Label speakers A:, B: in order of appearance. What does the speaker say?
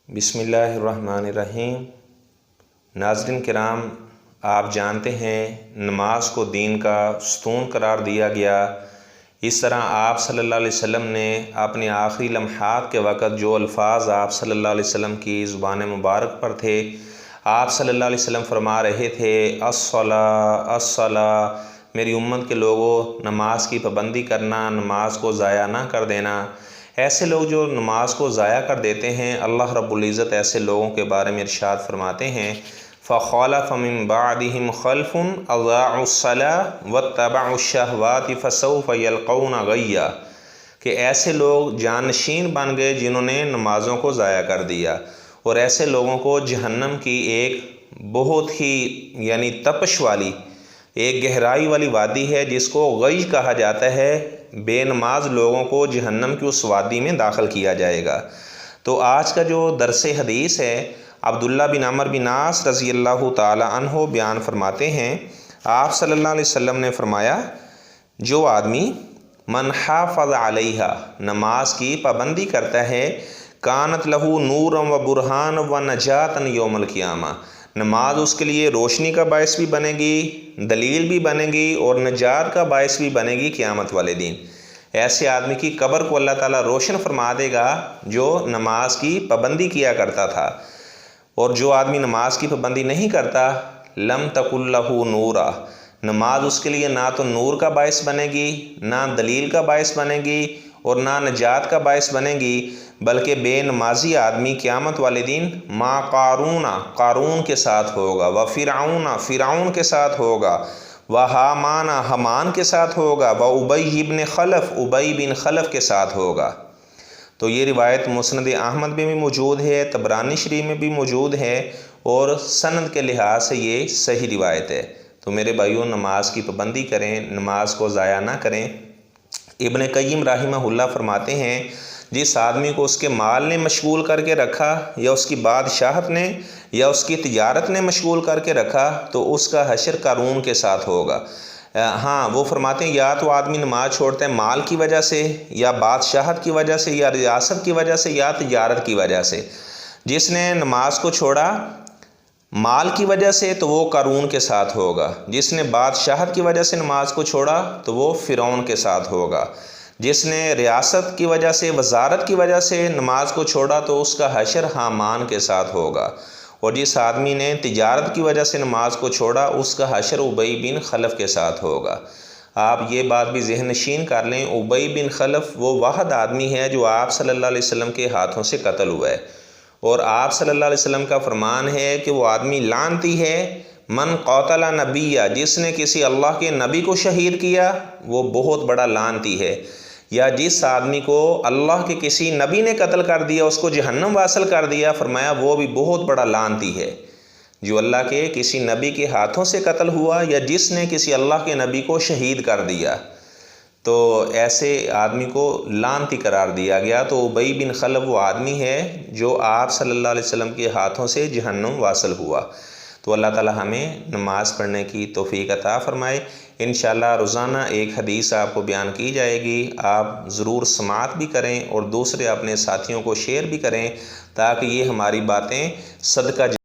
A: بسم اللہ الرحمن الرحیم۔ ناظرین کرام، آپ جانتے ہیں نماز کو دین کا ستون قرار دیا گیا۔ اس طرح آپ صلی اللہ علیہ وسلم نے اپنے آخری لمحات کے وقت جو الفاظ آپ صلی اللہ علیہ وسلم کی زبان مبارک پر تھے، آپ صلی اللہ علیہ وسلم فرما رہے تھے الصلاۃ الصلاۃ، میری امت کے لوگوں نماز کی پابندی کرنا، نماز کو ضائع نہ کر دینا۔ ایسے لوگ جو نماز کو ضائع کر دیتے ہیں، اللہ رب العزت ایسے لوگوں کے بارے میں ارشاد فرماتے ہیں فَخَلَفَ مِن بَعْدِهِمْ خَلْفٌ أَضَاعُوا الصَّلَاةَ وَاتَّبَعُوا الشَّهَوَاتِ فَسَوْفَ يَلْقَوْنَ غَيًّا، کہ ایسے لوگ جانشین بن گئے جنہوں نے نمازوں کو ضائع کر دیا، اور ایسے لوگوں کو جہنم کی ایک بہت ہی تپش والی ایک گہرائی والی وادی ہے جس کو غی کہا جاتا ہے، بے نماز لوگوں کو جہنم کی اس وادی میں داخل کیا جائے گا۔ تو آج کا جو درس حدیث ہے، عبداللہ بن عمرو بن عاص رضی اللہ تعالی عنہ بیان فرماتے ہیں، آپ صلی اللہ علیہ وسلم نے فرمایا، جو آدمی من حافظ علیہا، نماز کی پابندی کرتا ہے، کانت لہو نورا و برہان و نجاتن یوم القیامہ، نماز اس کے لیے روشنی کا باعث بھی بنے گی، دلیل بھی بنے گی، اور نجات کا باعث بھی بنے گی قیامت والے دن۔ ایسے آدمی کی قبر کو اللہ تعالیٰ روشن فرما دے گا جو نماز کی پابندی کیا کرتا تھا، اور جو آدمی نماز کی پابندی نہیں کرتا، لم تکن لہ نورا، نماز اس کے لیے نہ تو نور کا باعث بنے گی، نہ دلیل کا باعث بنے گی، اور نہ نجات کا باعث بنے گی، بلکہ بے نمازی آدمی قیامت والے دن ما قارون، قارون کے ساتھ ہوگا، و فرعون، فرعون کے ساتھ ہوگا، و ھامان، ھامان کے ساتھ ہوگا، و ابی بن خلف، ابی بن خلف کے ساتھ ہوگا۔ تو یہ روایت مسند احمد میں بھی موجود ہے، طبرانی شریف میں بھی موجود ہے، اور سند کے لحاظ سے یہ صحیح روایت ہے۔ تو میرے بھائیوں، نماز کی پابندی کریں، نماز کو ضائع نہ کریں۔ ابن قیم رحمہ اللہ فرماتے ہیں، جس آدمی کو اس کے مال نے مشغول کر کے رکھا، یا اس کی بادشاہت نے یا اس کی تجارت نے مشغول کر کے رکھا، تو اس کا حشر قارون کے ساتھ ہوگا۔ ہاں، وہ فرماتے ہیں یا تو آدمی نماز چھوڑتا ہے مال کی وجہ سے، یا بادشاہت کی وجہ سے، یا ریاست کی وجہ سے، یا تجارت کی وجہ سے۔ جس نے نماز کو چھوڑا مال کی وجہ سے تو وہ قارون کے ساتھ ہوگا، جس نے بادشاہت کی وجہ سے نماز کو چھوڑا تو وہ فرعون کے ساتھ ہوگا، جس نے ریاست کی وجہ سے، وزارت کی وجہ سے نماز کو چھوڑا تو اس کا حشر ھامان کے ساتھ ہوگا، اور جس آدمی نے تجارت کی وجہ سے نماز کو چھوڑا اس کا حشر ابی بن خلف کے ساتھ ہوگا۔ آپ یہ بات بھی ذہن نشین کر لیں، ابی بن خلف وہ واحد آدمی ہے جو آپ صلی اللہ علیہ وسلم کے ہاتھوں سے قتل ہوا ہے، اور آپ صلی اللہ علیہ وسلم کا فرمان ہے کہ وہ آدمی لعنتی ہے، من قاتل نبیہ، جس نے کسی اللہ کے نبی کو شہید کیا وہ بہت بڑا لعنتی ہے، یا جس آدمی کو اللہ کے کسی نبی نے قتل کر دیا، اس کو جہنم واصل کر دیا، فرمایا وہ بھی بہت بڑا لعنتی ہے، جو اللہ کے کسی نبی کے ہاتھوں سے قتل ہوا، یا جس نے کسی اللہ کے نبی کو شہید کر دیا، تو ایسے آدمی کو لعنتی قرار دیا گیا۔ تو ابی بن خلف وہ آدمی ہے جو آپ صلی اللہ علیہ وسلم کے ہاتھوں سے جہنم واصل ہوا۔ تو اللہ تعالی ہمیں نماز پڑھنے کی توفیق عطا فرمائے۔ انشاءاللہ روزانہ ایک حدیث آپ کو بیان کی جائے گی، آپ ضرور سماعت بھی کریں اور دوسرے اپنے ساتھیوں کو شیئر بھی کریں، تاکہ یہ ہماری باتیں صدقہ